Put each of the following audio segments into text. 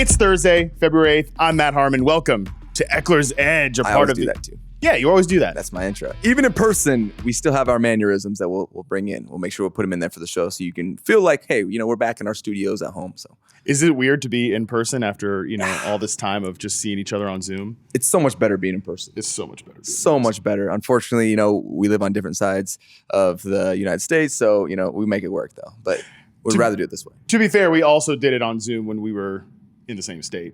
It's Thursday, February 8th. I'm Matt Harmon. Welcome to Ekeler's Edge. I always do that too. Yeah, you always do that. That's my intro. Even in person, we still have our mannerisms that we'll bring in. We'll make sure we'll put them in there for the show so you can feel like, hey, we're back in our studios at home. So, is it weird to be in person after, all this time of just seeing each other on Zoom? It's so much better being in person. It's so much better. So much better. Unfortunately, we live on different sides of the United States, so, we make it work though. But we'd rather do it this way. To be fair, we also did it on Zoom when we were in the same state.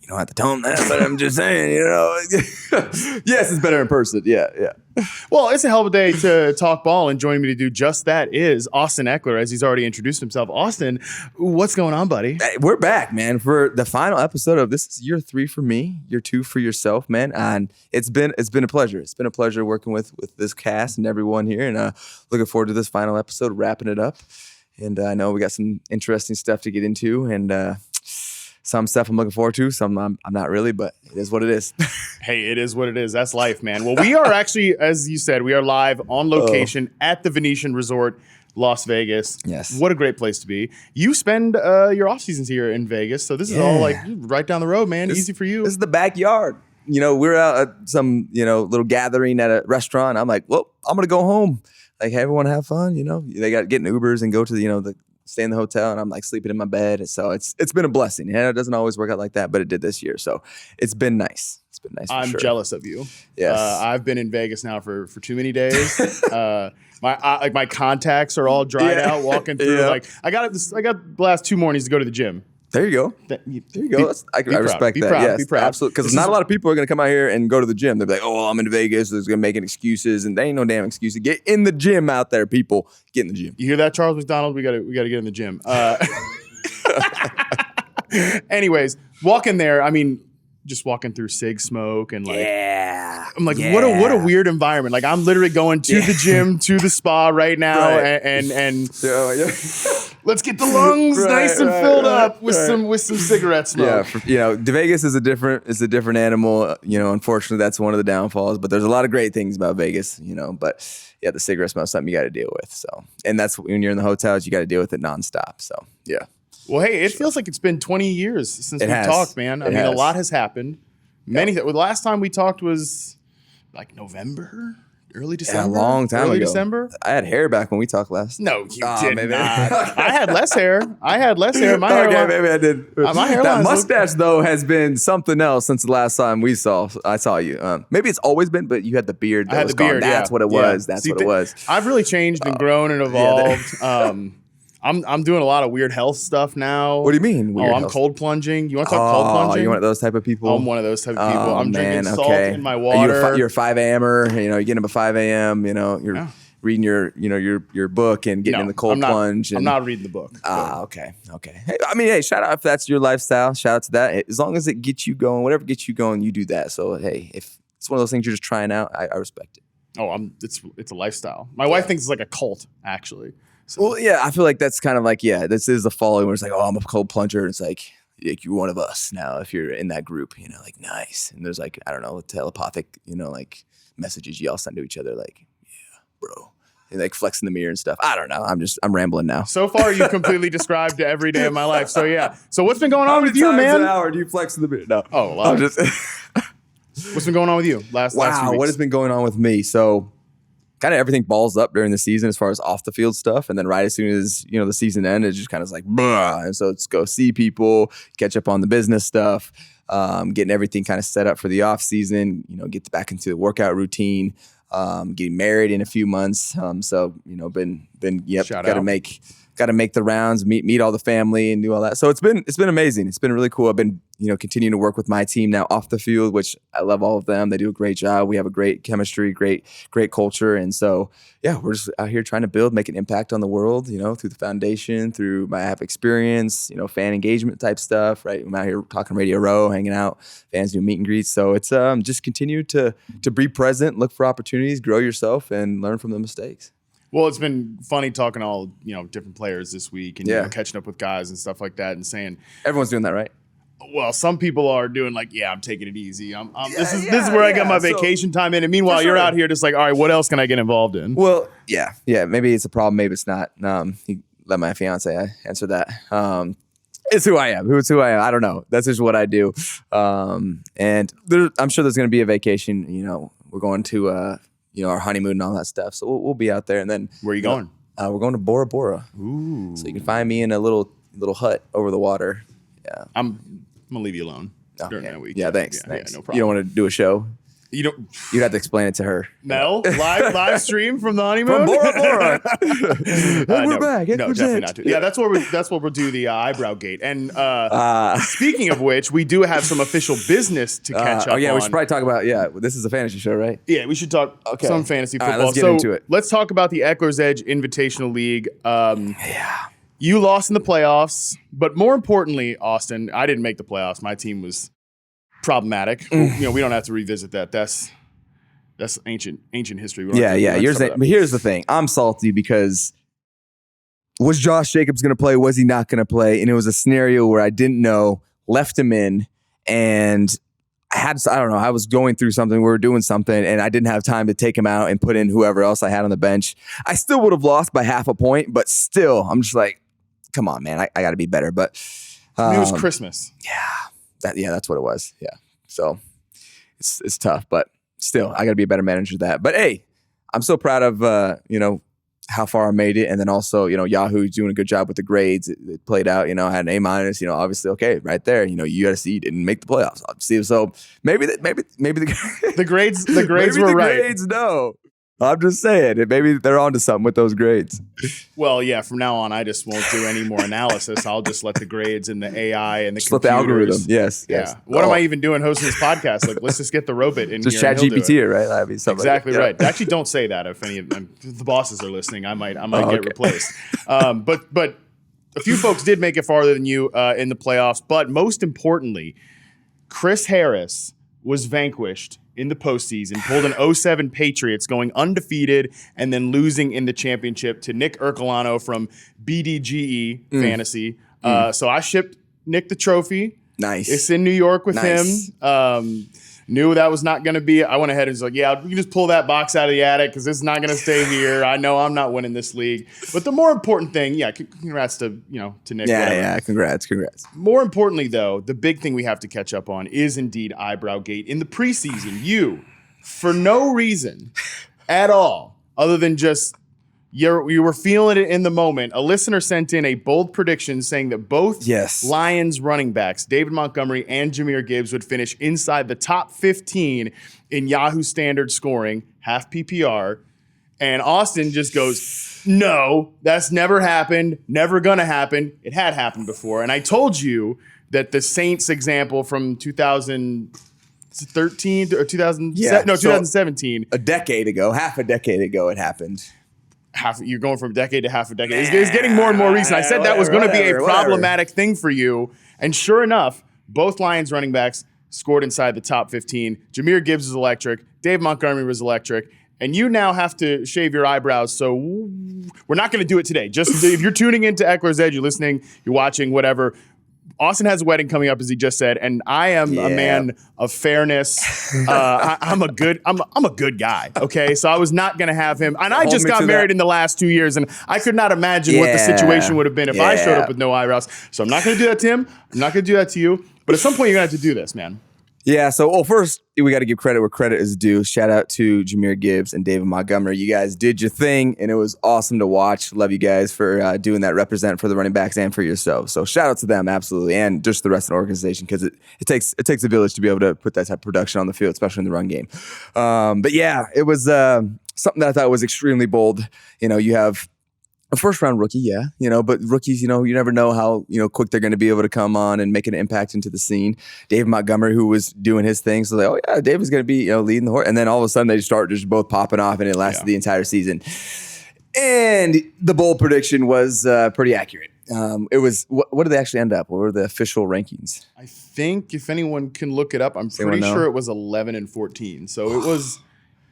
You don't have to tell them that, but I'm just saying, Yes, it's better in person. Yeah. Well, it's a hell of a day to talk ball, and joining me to do just that is Ausitn Ekeler, as he's already introduced himself. Ausitn, what's going on, buddy? Hey, we're back, man, for the final episode of this is year 3 for me, year 2 for yourself, man. And it's been a pleasure. It's been a pleasure working with this cast and everyone here, and looking forward to this final episode, wrapping it up. And I know we got some interesting stuff to get into, and some stuff I'm looking forward to, some I'm not really, but it is what it is. Hey, it is what it is. That's life, man. Well, we are actually, as you said, we are live on location at the Venetian Resort, Las Vegas. Yes. What a great place to be. You spend your off seasons here in Vegas, so this is all like right down the road, man. Easy for you. This is the backyard. We're out at some, little gathering at a restaurant. I'm like, well, I'm going to go home. Like, hey, everyone have fun, They got getting Ubers and go to the stay in the hotel, and I'm like sleeping in my bed. And so it's been a blessing. And it doesn't always work out like that, but it did this year. So it's been nice. It's been nice. I'm jealous of you. Yes. I've been in Vegas now for too many days. My contacts are all dried out walking through. Yeah. Like I got the last 2 mornings to go to the gym. There you go. There you go. I respect that. Proud, yes, be proud. Absolutely. Because not a lot of people are going to come out here and go to the gym. They'll be like, oh, I'm in Vegas. They're going to make excuses. And they ain't no damn excuses. Get in the gym out there, people. Get in the gym. You hear that, Charles McDonald? We gotta get in the gym. Anyways, walking there, just walking through cig smoke and I'm like, what a weird environment. Like I'm literally going to the gym, to the spa right now, and let's get the lungs nice and filled up with some cigarette smoke. Yeah, Vegas is a different animal. Unfortunately, that's one of the downfalls. But there's a lot of great things about Vegas. But yeah, the cigarette smoke is something you got to deal with. So, and that's when you're in the hotels, you got to deal with it nonstop. So yeah. Well, hey, it feels like it's been 20 years since we talked, man. A lot has happened. The last time we talked was like November, early December. Yeah, a long time ago. December. I had hair back when we talked last. No, you did not. I had less hair. My hairline. Maybe I did. My hairline. That mustache though has been something else since the last time I saw you. Maybe it's always been, but you had the beard. I had the beard. That's what it was. That's what it was. I've really changed and grown and evolved. I'm doing a lot of weird health stuff now. What do you mean? I'm cold plunging. You want to talk cold plunging? You're one of those type of people? I'm one of those type of people. I'm drinking salt in my water. You're a 5 a.m.er. You're getting up at 5 a.m. You're reading your book and getting in the cold plunge. I'm not reading the book. Okay. Hey, shout out if that's your lifestyle. Shout out to that. As long as it gets you going, whatever gets you going, you do that. So, hey, if it's one of those things you're just trying out, I respect it. It's a lifestyle. My wife thinks it's like a cult, actually. So. Well, yeah, I feel like that's kind of like, this is the following where it's like, oh, I'm a cold plunger. And it's like you're one of us now if you're in that group, like, nice. And there's like, I don't know, telepathic, like messages y'all send to each other like, yeah, bro. And like flexing the mirror and stuff. I don't know. I'm rambling now. So far, you completely described every day of my life. So, yeah. So what's been going on with you, man? How many times an hour do you flex in the mirror? No. Oh, wow. What's been going on with you last few weeks? What has been going on with me? So kind of everything balls up during the season as far as off the field stuff. And then right as soon as, the season ends, it's just kind of like, blah. And so it's go see people, catch up on the business stuff, getting everything kind of set up for the off season, get back into the workout routine, getting married in a few months. So, got to make the rounds, meet all the family and do all that. So it's been amazing. It's been really cool. I've been, continuing to work with my team now off the field, which I love all of them. They do a great job. We have a great chemistry, great culture. And so, we're just out here trying to make an impact on the world, through the foundation, through my app experience, fan engagement type stuff, right? I'm out here talking Radio Row, hanging out, fans do meet and greets. So it's just continue to be present, look for opportunities, grow yourself and learn from the mistakes. Well, it's been funny talking to all, different players this week and catching up with guys and stuff like that and saying everyone's doing that, right? Well, some people are doing like, I'm taking it easy. This is where I got my vacation time in. And meanwhile, you're out here just like, all right, what else can I get involved in? Well, yeah. Maybe it's a problem. Maybe it's not. Let my fiance answer that. It's who I am. It's who I am. I don't know. That's just what I do. And I'm sure there's going to be a vacation. We're going to our honeymoon and all that stuff. So we'll be out there. And then where are you going? We're going to Bora Bora. Ooh. So you can find me in a little hut over the water. Yeah. I'm gonna leave you alone during that week. Yeah, thanks. Yeah, no problem. You don't want to do a show? You don't. You'd have to explain it to her. No, live stream from the honeymoon. From Bora Bora. We're back. No, definitely not. Yeah, that's where we'll do the Eyebrowgate. And speaking of which, we do have some official business to catch up. Oh yeah, on. we should probably talk about. Yeah, this is a fantasy show, right? Yeah, we should talk some fantasy football. All right, let's get into it. Let's talk about the Ekeler's Edge Invitational League. You lost in the playoffs, but more importantly, Austin, I didn't make the playoffs. My team was problematic. We don't have to revisit that. That's ancient history. Yeah. Here's the thing. I'm salty because was Josh Jacobs going to play? Was he not going to play? And it was a scenario where I didn't know, left him in, and I don't know, I was going through something, we were doing something, and I didn't have time to take him out and put in whoever else I had on the bench. I still would have lost by half a point, but still, I'm just like, come on, man, I got to be better. But it was Christmas. That's what it was. Yeah. So it's tough, but still, I got to be a better manager than that. But hey, I'm so proud of, how far I made it. And then also, Yahoo's doing a good job with the grades. It played out, I had an A-, obviously, okay, right there. USC didn't make the playoffs. Obviously. So maybe the grades maybe were right. Grades, no. I'm just saying, maybe they're onto something with those grades. Well, yeah, from now on, I just won't do any more analysis. I'll just let the grades and the AI and the just computers. Let the algorithm. Yes. Yeah. Yes. What am I even doing hosting this podcast? Like, let's just get the robot in just here. Just chat GPT it, right? That'd be something exactly like right. Actually, don't say that. If any of the bosses are listening, I might get replaced. But a few folks did make it farther than you in the playoffs. But most importantly, Chris Harris was vanquished in the postseason, pulled an 0-7 Patriots going undefeated and then losing in the championship to Nick Ercolano from BDGE Fantasy. So I shipped Nick the trophy. Nice. It's in New York with him. Knew that was not going to be. I went ahead and was like, yeah, we can just pull that box out of the attic because it's not going to stay here. I know I'm not winning this league. But the more important thing, congrats to Nick. Yeah, congrats. More importantly, though, the big thing we have to catch up on is indeed Eyebrowgate. In the preseason, you, for no reason at all, other than just you were feeling it in the moment, a listener sent in a bold prediction saying that both Lions running backs, David Montgomery and Jahmyr Gibbs, would finish inside the top 15 in Yahoo standard scoring, half PPR. And Austin just goes, no, that's never happened, never gonna happen. It had happened before. And I told you that the Saints example from 2013 or 2017. A decade ago, half a decade ago it happened. You're going from decade to half a decade. It's getting more and more recent. I said that was going to be a problematic thing for you. And sure enough, both Lions running backs scored inside the top 15. Jahmyr Gibbs is electric. Dave Montgomery was electric. And you now have to shave your eyebrows. So we're not going to do it today. Just if you're tuning into Ekeler's Edge, you're listening, you're watching, whatever. Austin has a wedding coming up, as he just said, and I am a man of fairness. I'm a good guy. Okay, so I was not going to have him, and I just got married in the last 2 years, and I could not imagine what the situation would have been if I showed up with no eyebrows. So I'm not going to do that to him. I'm not going to do that to you. But at some point, you're going to have to do this, man. Yeah, so first, we got to give credit where credit is due. Shout out to Jahmyr Gibbs and David Montgomery. You guys did your thing, and it was awesome to watch. Love you guys for doing that represent for the running backs and for yourself. So shout out to them, absolutely, and just the rest of the organization, because it takes a village to be able to put that type of production on the field, especially in the run game. But yeah, it was something that I thought was extremely bold. You have a first-round rookie, but rookies, you never know how, quick they're going to be able to come on and make an impact into the scene. Dave Montgomery, who was doing his thing, so Dave is going to be, leading the horse. And then all of a sudden, they start just both popping off, and it lasted the entire season. And the bold prediction was pretty accurate. It was, what did they actually end up? What were the official rankings? I think if anyone can look it up, I'm pretty sure it was 11 and 14. So it was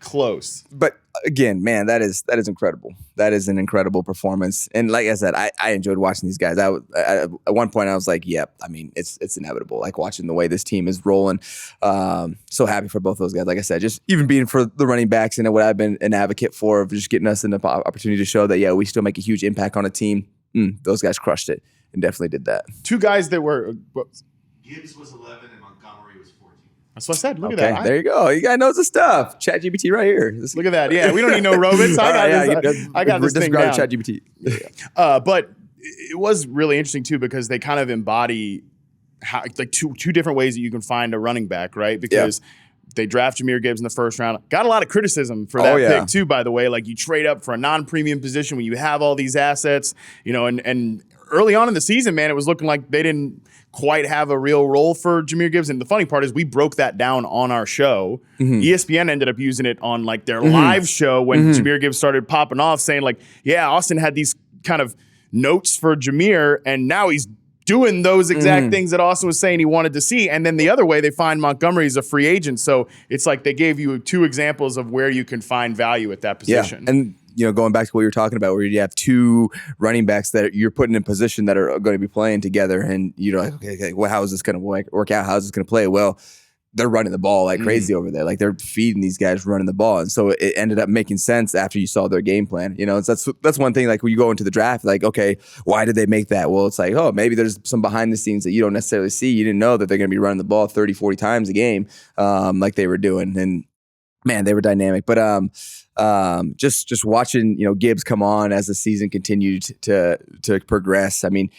close. But again, man, that is incredible. That is an incredible performance. And like I said, I enjoyed watching these guys. At one point I was like, yep, it's inevitable. Like watching the way this team is rolling. So happy for both those guys. Like I said, just even being for the running backs and what I've been an advocate for, of just getting us an opportunity to show that, we still make a huge impact on a team. Those guys crushed it. definitely did that. Two guys that were. Gibbs was 11 and Montgomery was 14. That's what I said. Look at Okay, that. there you go. You guy knows the stuff. ChatGPT right here. Look at that. Yeah, we don't need no robots. I got this thing down. ChatGPT. But it was really interesting too because they kind of embody like two different ways that you can find a running back, right? Because they draft Jahmyr Gibbs in the first round. Got a lot of criticism for that pick too, by the way. Like you trade up for a non-premium position when you have all these assets, and early on in the season, man, it was looking like they didn't quite have a real role for Jahmyr Gibbs. And the funny part is we broke that down on our show. ESPN ended up using it on like their live show when Jahmyr Gibbs started popping off saying like, yeah, Austin had these kind of notes for Jahmyr and now he's doing those exact things that Austin was saying he wanted to see. And then the other way, they find Montgomery as a free agent. So it's like they gave you two examples of where you can find value at that position. Yeah. And going back to what you were talking about, where you have two running backs that you're putting in position that are going to be playing together, and you're like, okay, well, how is this going to work out? How is this going to play? Well, they're running the ball like crazy over there. Like they're feeding these guys running the ball. And so it ended up making sense after you saw their game plan. That's one thing, like when you go into the draft, like, okay, why did they make that? Well, it's like, oh, maybe there's some behind the scenes that you don't necessarily see. You didn't know that they're going to be running the ball 30, 40 times a game like they were doing. And man, they were dynamic. But just watching, Gibbs come on as the season continued to progress. I mean,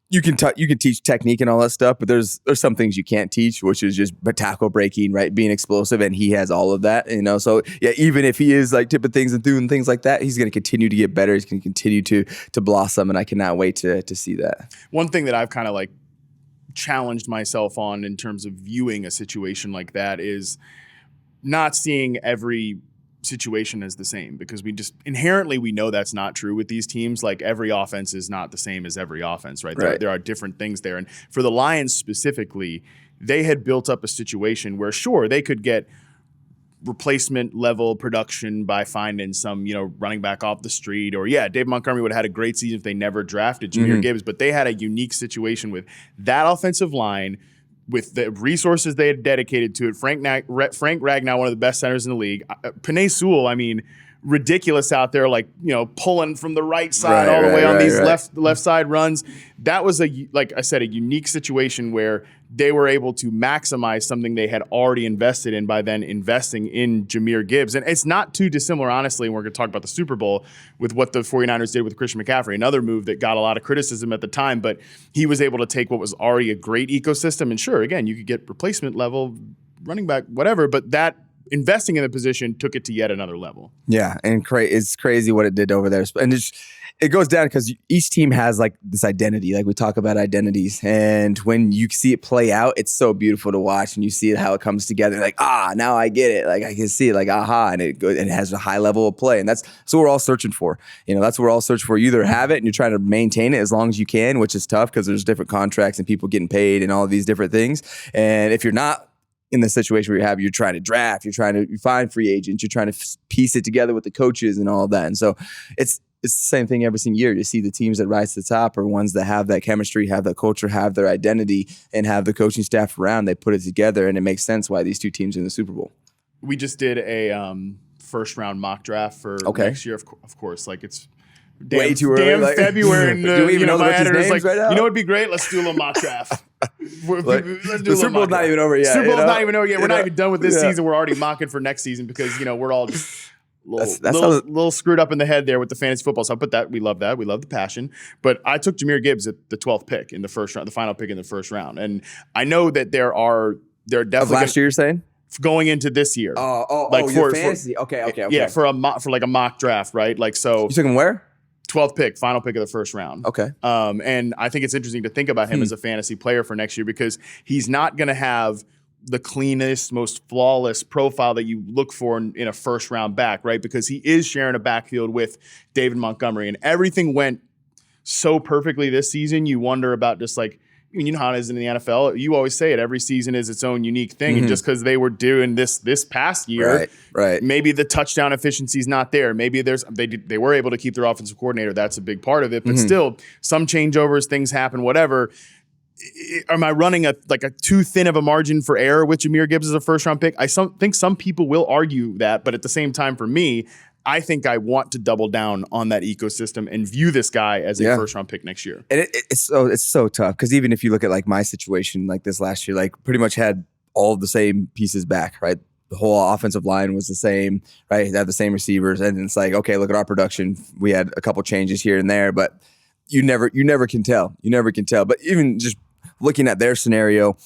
you can teach technique and all that stuff, but there's some things you can't teach, which is just tackle breaking, right? Being explosive, and he has all of that, So yeah, even if he is like tipping things and doing things like that, he's going to continue to get better. He's going to continue to blossom, and I cannot wait to see that. One thing that I've kind of like challenged myself on in terms of viewing a situation like that is not seeing every situation as the same, because we just inherently we know that's not true with these teams. Like every offense is not the same as every offense, right? There are different things there. And for the Lions specifically, they had built up a situation where sure, they could get replacement level production by finding some, running back off the street, or Dave Montgomery would have had a great season if they never drafted Jahmyr Gibbs, but they had a unique situation with that offensive line, with the resources they had dedicated to it. Frank Ragnow, one of the best centers in the league. Penei Sewell, I mean, ridiculous out there, like, pulling from the right side all the way on these left side runs. That was like I said, a unique situation where they were able to maximize something they had already invested in by then investing in Jahmyr Gibbs. And it's not too dissimilar, honestly, and we're going to talk about the Super Bowl, with what the 49ers did with Christian McCaffrey, another move that got a lot of criticism at the time, but he was able to take what was already a great ecosystem. And sure, again, you could get replacement level running back, whatever, but that investing in the position took it to yet another level. Yeah, and it's crazy what it did over there. And it goes down because each team has like this identity. Like we talk about identities, and when you see it play out, it's so beautiful to watch, and you see how it comes together. Like, now I get it. Like I can see it. Like, and it has a high level of play, and that's what we're all searching for. That's what we're all searching for. You either have it and you're trying to maintain it as long as you can, which is tough because there's different contracts and people getting paid and all of these different things. And if you're not in the situation where you're trying to draft, you're trying to find free agents, you're trying to piece it together with the coaches and all of that. And so it's the same thing every single year. You see the teams that rise to the top are ones that have that chemistry, have that culture, have their identity, and have the coaching staff around. They put it together, and it makes sense why these two teams are in the Super Bowl. We just did a first round mock draft for next year, of course. Like it's way too early. Damn February. And, do we even know the rookies' names right now? It'd be great. Let's do a little mock draft. The Super Bowl's not even over yet. Super Bowl's not even over yet. We're not even done with this season. We're already mocking for next season because, we're all just little screwed up in the head there with the fantasy football. So I put that. We love that. We love the passion. But I took Jahmyr Gibbs at the 12th pick in the first round, the final pick in the first round. And I know that there are definitely of last year, you're saying? Going into this year. For fantasy. Okay. Yeah, for a mock draft, right? Like, so you took him where? 12th pick, final pick of the first round. Okay. And I think it's interesting to think about him as a fantasy player for next year because he's not going to have the cleanest, most flawless profile that you look for in a first round back, right? Because he is sharing a backfield with David Montgomery, and everything went so perfectly this season. You wonder about just like, how it is in the NFL. You always say it. Every season is its own unique thing. And just because they were doing this past year, right. Maybe the touchdown efficiency is not there. Maybe they were able to keep their offensive coordinator. That's a big part of it. But still, some changeovers, things happen, whatever. Am I running a too thin of a margin for error with Jahmyr Gibbs as a first round pick? I think some people will argue that, but at the same time, for me, I think I want to double down on that ecosystem and view this guy as a first round pick next year. And it's so tough because even if you look at like my situation like this last year, like pretty much had all of the same pieces back, right? The whole offensive line was the same, right? They had the same receivers, and it's like, okay, look at our production. We had a couple changes here and there, but you never can tell. You never can tell. But even just looking at their scenario.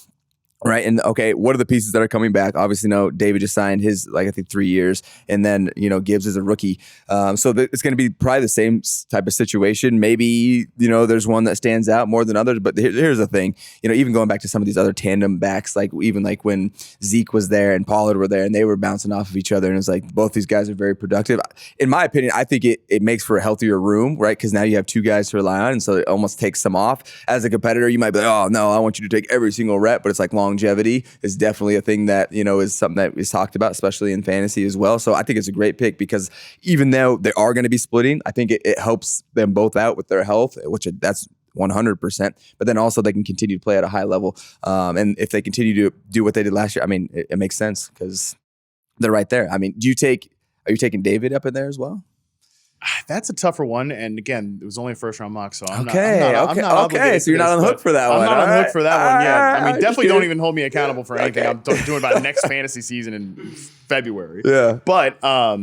Right. And okay, what are the pieces that are coming back? Obviously, no, David just signed his, like, I think 3 years. And then, Gibbs is a rookie. So it's going to be probably the same type of situation. Maybe, there's one that stands out more than others. But here's the thing, even going back to some of these other tandem backs, like even like when Zeke was there and Pollard were there and they were bouncing off of each other. And it's like both these guys are very productive. In my opinion, I think it makes for a healthier room, right? Because now you have two guys to rely on. And so it almost takes some off. As a competitor, you might be like, oh, no, I want you to take every single rep. But it's like longevity is definitely a thing that, is something that is talked about, especially in fantasy as well. So I think it's a great pick because even though they are going to be splitting, I think it helps them both out with their health, which that's 100%. But then also they can continue to play at a high level. And if they continue to do what they did last year, I mean, it makes sense because they're right there. I mean, are you taking David up in there as well? That's a tougher one, and again, it was only a first-round mock, so I'm not okay. So you're not on the hook for that one. I'm not on the hook for that one yet. I mean, definitely don't good. even hold me accountable for anything. I'm doing about next fantasy season in February. Yeah, but I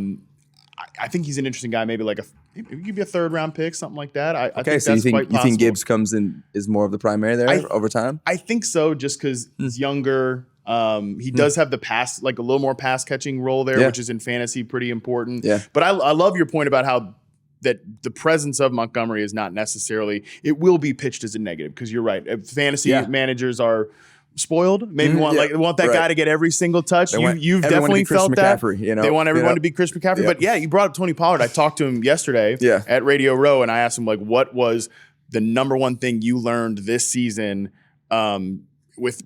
think he's an interesting guy. Maybe maybe give you a third-round pick, something like that. I think so that's quite possible. You think Gibbs comes in is more of the primary there over time? I think so, just because he's younger. He does have the pass, like a little more pass catching role there, which is in fantasy pretty important. Yeah. But I love your point about how that the presence of Montgomery is not necessarily, it will be pitched as a negative because you're right. Fantasy managers are spoiled. Maybe want that guy to get every single touch. You've definitely felt that. They want everyone to be Chris McCaffrey. But you brought up Tony Pollard. I talked to him yesterday at Radio Row, and I asked him what was the number one thing you learned this season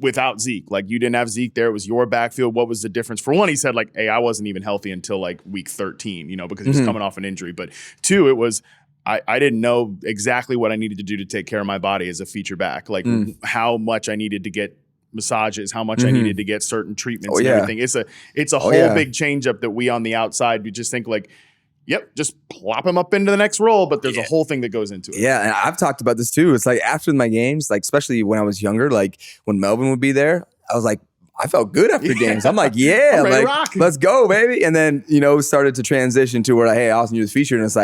without Zeke. Like, you didn't have Zeke there. It was your backfield. What was the difference? For one, he said, hey, I wasn't even healthy until week 13, because he was coming off an injury. But two, it was I didn't know exactly what I needed to do to take care of my body as a feature back. How much I needed to get massages, how much I needed to get certain treatments and everything. It's a whole big change up that we on the outside, we just think yep, just plop him up into the next role, but there's a whole thing that goes into it. Yeah, and I've talked about this too. It's after my games, especially when I was younger, when Melvin would be there, I was I felt good after games. I'm let's go, baby. And then, started to transition to where hey, Austin, you're the feature, and it's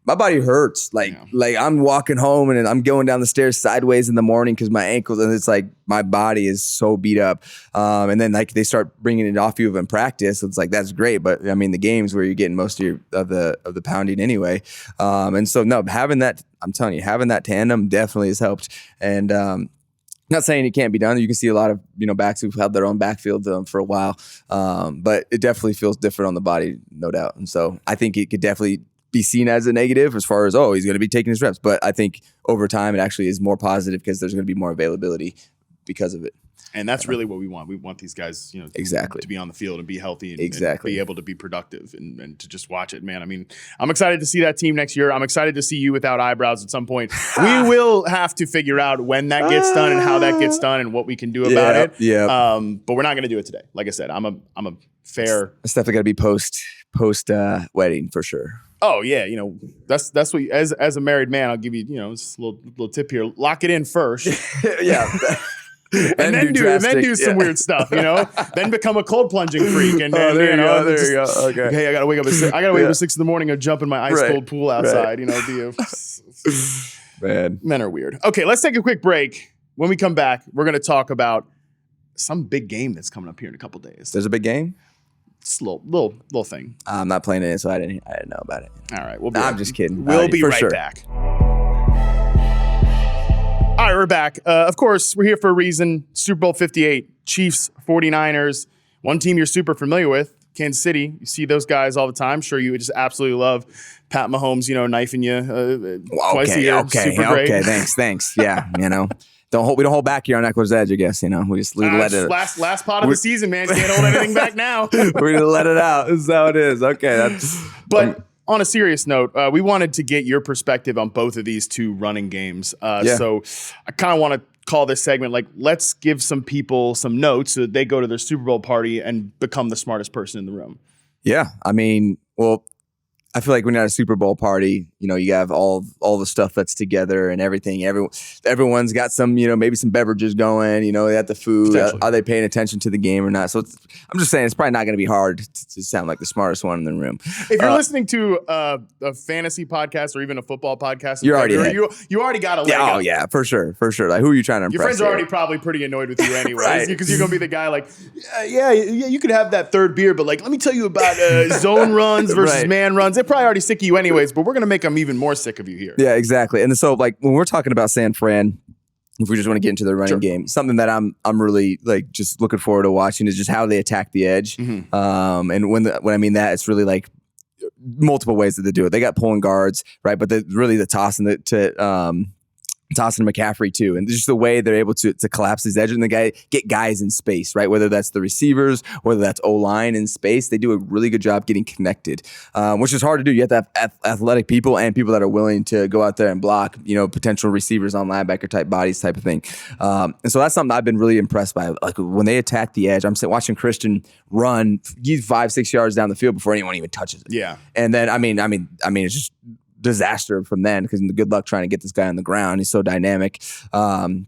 my body hurts. I'm walking home and I'm going down the stairs sideways in the morning because my ankles, and it's my body is so beat up. And then they start bringing it off you in practice. It's that's great, but I mean the games where you're getting most of the pounding anyway. And so no, having that, I'm telling you, having that tandem definitely has helped. And not saying it can't be done. You can see a lot of backs who've had their own backfield for a while, but it definitely feels different on the body, no doubt. And so I think it could definitely be seen as a negative as far as, he's going to be taking his reps. But I think over time it actually is more positive because there's going to be more availability because of it. And that's really what we want. We want these guys, exactly, to be on the field and be healthy and be able to be productive and to just watch it, man. I mean, I'm excited to see that team next year. I'm excited to see you without eyebrows at some point. We will have to figure out when that gets done and how that gets done and what we can do about it. Yeah. But we're not going to do it today. Like I said, I'm a fair. It's definitely got to be post wedding for sure. Oh yeah, that's what as a married man, I'll give you this little tip here. Lock it in first. Yeah. and then do some weird stuff, Then become a cold plunging freak, and there you go. Okay. Hey, I gotta wake up. I gotta wake up at 6 a.m. and jump in my ice cold pool outside. Man, men are weird. Okay, let's take a quick break. When we come back, we're gonna talk about some big game that's coming up here in a couple days. There's a big game. It's a little thing. I'm not playing it, so I didn't know about it. All right, I'm just kidding. We'll be right back. All right, we're back. Of course, we're here for a reason. Super Bowl 58, Chiefs, 49ers. One team you're super familiar with, Kansas City. You see those guys all the time. Sure, you would just absolutely love Pat Mahomes, knifing you twice a year. Super great. Okay, thanks. Yeah, we don't hold back here on Ekeler's Edge, I guess. We just let it. Last pot of the season, man. Can't hold anything back now. We're gonna let it out. This is how it is. Okay, but. On a serious note, we wanted to get your perspective on both of these two running games. So I kind of want to call this segment let's give some people some notes so that they go to their Super Bowl party and become the smartest person in the room. Yeah. I mean, well, I feel like when you're at a Super Bowl party, you have all the stuff that's together and everything. Everyone's got some, maybe some beverages going. They got the food. Are they paying attention to the game or not? So I'm just saying it's probably not going to be hard to sound like the smartest one in the room. If you're listening to a fantasy podcast or even a football podcast, you already got a leg up. Oh yeah, for sure. Like, who are you trying to impress? Your friends are already probably pretty annoyed with you anyways, because you're gonna be the guy like, yeah, you could have that third beer, but like, let me tell you about zone runs versus man runs. They're probably already sick of you anyways, but we're gonna make them even more sick of you here. Yeah, exactly. And so, like, when we're talking about San Fran, if we just want to get into the running game, something that I'm really like just looking forward to watching is just how they attack the edge. Mm-hmm. And when I mean that, it's really like multiple ways that they do it. They got pulling guards, right? But really the tossing McCaffrey too, and just the way they're able to collapse these edges and get guys in space, right? Whether that's the receivers, whether that's O-line in space, they do a really good job getting connected, which is hard to do. You have to have athletic people and people that are willing to go out there and block, potential receivers on linebacker type bodies type of thing. And so that's something I've been really impressed by. Like when they attack the edge, I'm watching Christian run, he's 5-6 yards down the field before anyone even touches it. Yeah, and then I mean, it's just disaster from then, because good luck trying to get this guy on the ground. He's so dynamic. And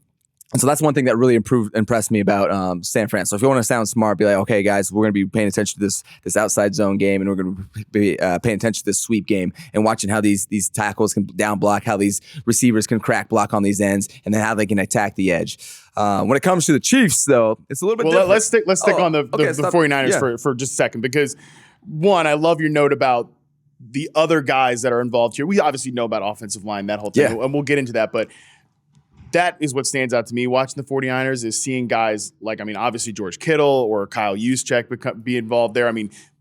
so that's one thing that really impressed me about San Fran. So if you want to sound smart, be like, okay, guys, we're going to be paying attention to this outside zone game, and we're going to be paying attention to this sweep game and watching how these tackles can down block, how these receivers can crack block on these ends, and then how they can attack the edge. When it comes to the Chiefs, though, it's a little bit different. Let's stick on the 49ers for just a second, because one, I love your note about the other guys that are involved here. We obviously know about offensive line, that whole thing, and we'll get into that, but that is what stands out to me watching the 49ers, is seeing guys like, obviously George Kittle or Kyle Juszczyk be involved there.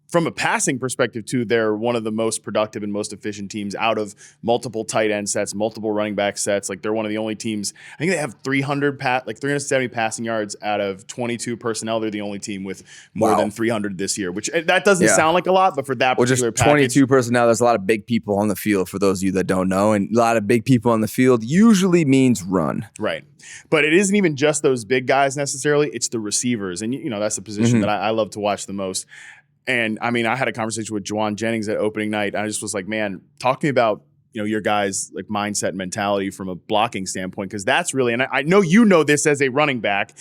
From a passing perspective, too, they're one of the most productive and most efficient teams out of multiple tight end sets, multiple running back sets. Like, they're one of the only teams. I think they have 370 passing yards out of 22 personnel. They're the only team with more than 300 this year, which that doesn't sound like a lot, but for that particular just 22 personnel, there's a lot of big people on the field, for those of you that don't know. And a lot of big people on the field usually means run. Right. But it isn't even just those big guys necessarily. It's the receivers. And, that's the position that I love to watch the most. And I had a conversation with Juwan Jennings at opening night. I just was like, man, talk to me about, your guys' like mindset and mentality from a blocking standpoint, because that's really, and I know this as a running back,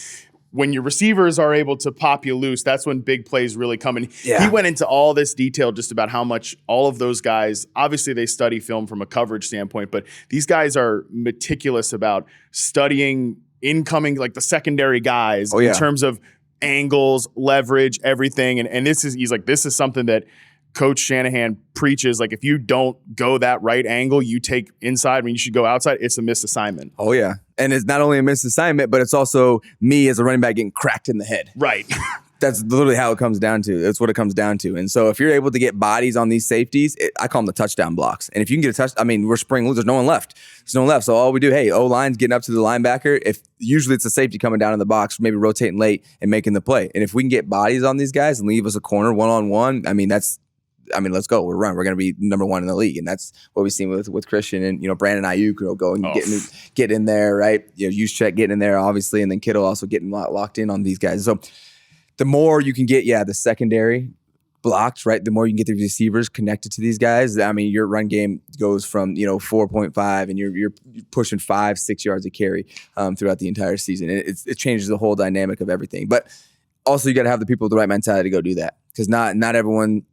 when your receivers are able to pop you loose, that's when big plays really come in. Yeah. He went into all this detail just about how much all of those guys, obviously they study film from a coverage standpoint, but these guys are meticulous about studying incoming, like the secondary guys in terms of angles, leverage, everything. And he's like, this is something that Coach Shanahan preaches. Like, if you don't go that right angle, you take inside when you should go outside, it's a missed assignment. Oh, yeah. And it's not only a missed assignment, but it's also me as a running back getting cracked in the head. Right. That's literally how it comes down to. That's what it comes down to. And so if you're able to get bodies on these safeties, I call them the touchdown blocks. And if you can get a touch, we're spring loose. There's no one left. So all we do, O-line's getting up to the linebacker. If usually it's a safety coming down in the box, maybe rotating late and making the play. And if we can get bodies on these guys and leave us a corner one-on-one, let's go. We're going to be number one in the league. And that's what we've seen with Christian and, Brandon Ayuk will go and get in there, right? Juszczyk getting in there, obviously, and then Kittle also getting locked in on these guys. So the more you can get, the secondary blocked, right? The more you can get the receivers connected to these guys. Your run game goes from 4.5, and you're pushing 5-6 yards a carry throughout the entire season. And it changes the whole dynamic of everything. But also, you got to have the people with the right mentality to go do that, because not everyone,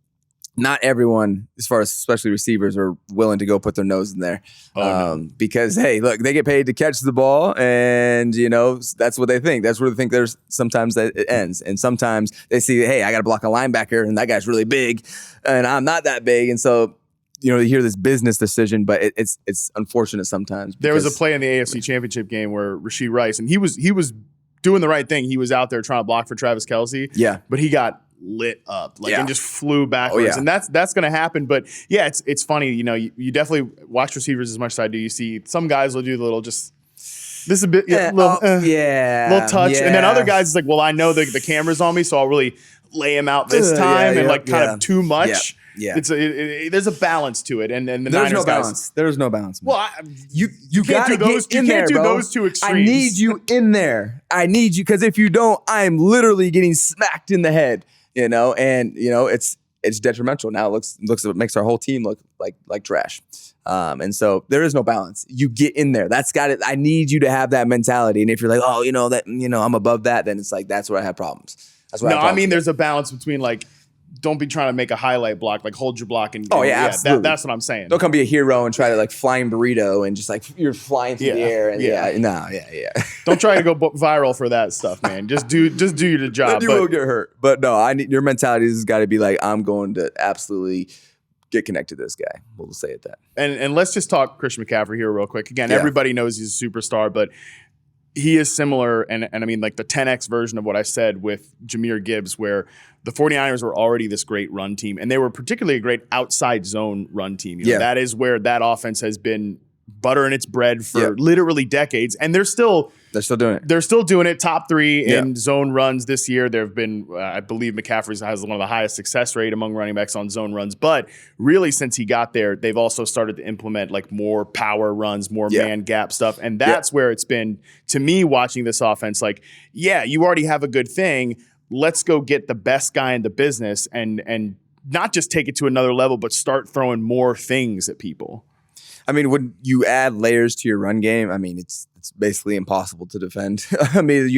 as far as especially receivers, are willing to go put their nose in there. Because, hey, look, they get paid to catch the ball, and, that's what they think. That's where they think there's sometimes that it ends. And sometimes they see, hey, I got to block a linebacker, and that guy's really big, and I'm not that big. And so, you hear this business decision, but it's unfortunate sometimes. There was a play in the AFC Championship game where Rashee Rice, and he was doing the right thing. He was out there trying to block for Travis Kelce. Yeah. But he got lit up and just flew backwards. And that's going to happen. But it's funny, you definitely watch receivers as much as I do. You see some guys will do the little little touch. And then other guys is like, well, I know the camera's on me, so I'll really lay him out this time kind of too much. Yeah. There's a balance to it, and the there's Niners no balance. Guys, there's no balance. Man. Well, you can't do those. You can't do those two extremes. I need you in there. I need you, because if you don't, I'm literally getting smacked in the head. And it's it's detrimental. Now it makes our whole team look like trash. And so there is no balance. You get in there. That's got it. I need you to have that mentality. And if you're like, oh, I'm above that, then it's like, that's where I have problems. There's a balance between like, don't be trying to make a highlight block, like hold your block and absolutely. That's what I'm saying. Don't come be a hero and try to like flying burrito and just like you're flying through the air and Don't try to go viral for that stuff, man. Just do your job. You will get hurt. But no, your mentality has got to be like, I'm going to absolutely get connected to this guy. We'll say it that. And let's just talk Christian McCaffrey here real quick. Again, everybody knows he's a superstar, but he is similar, and I mean like the 10X version of what I said with Jahmyr Gibbs, where the 49ers were already this great run team, and they were particularly a great outside zone run team. That is where that offense has been buttering its bread for literally decades, and they're still doing it. They're still doing it. Top 3 in zone runs this year. There have been, I believe McCaffrey has one of the highest success rate among running backs on zone runs. But really, since he got there, they've also started to implement like more power runs, more man gap stuff. And that's where it's been, to me, watching this offense, like, you already have a good thing. Let's go get the best guy in the business and not just take it to another level, but start throwing more things at people. I mean, when you add layers to your run game, I mean, it's basically impossible to defend. I mean,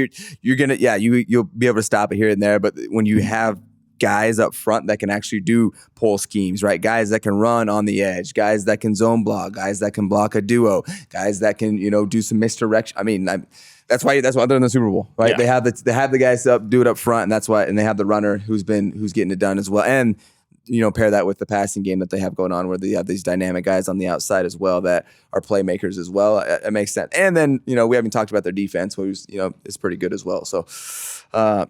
you're gonna you'll be able to stop it here and there, but when you have guys up front that can actually do pull schemes, right? Guys that can run on the edge, guys that can zone block, guys that can block a duo, guys that can do some misdirection. I mean, that's why they're in the Super Bowl, right? Yeah. They have the guys do it up front, and that's why, and they have the runner who's getting it done as well, and pair that with the passing game that they have going on, where they have these dynamic guys on the outside as well that are playmakers as well. It makes sense. And then, we haven't talked about their defense, which is pretty good as well. So, I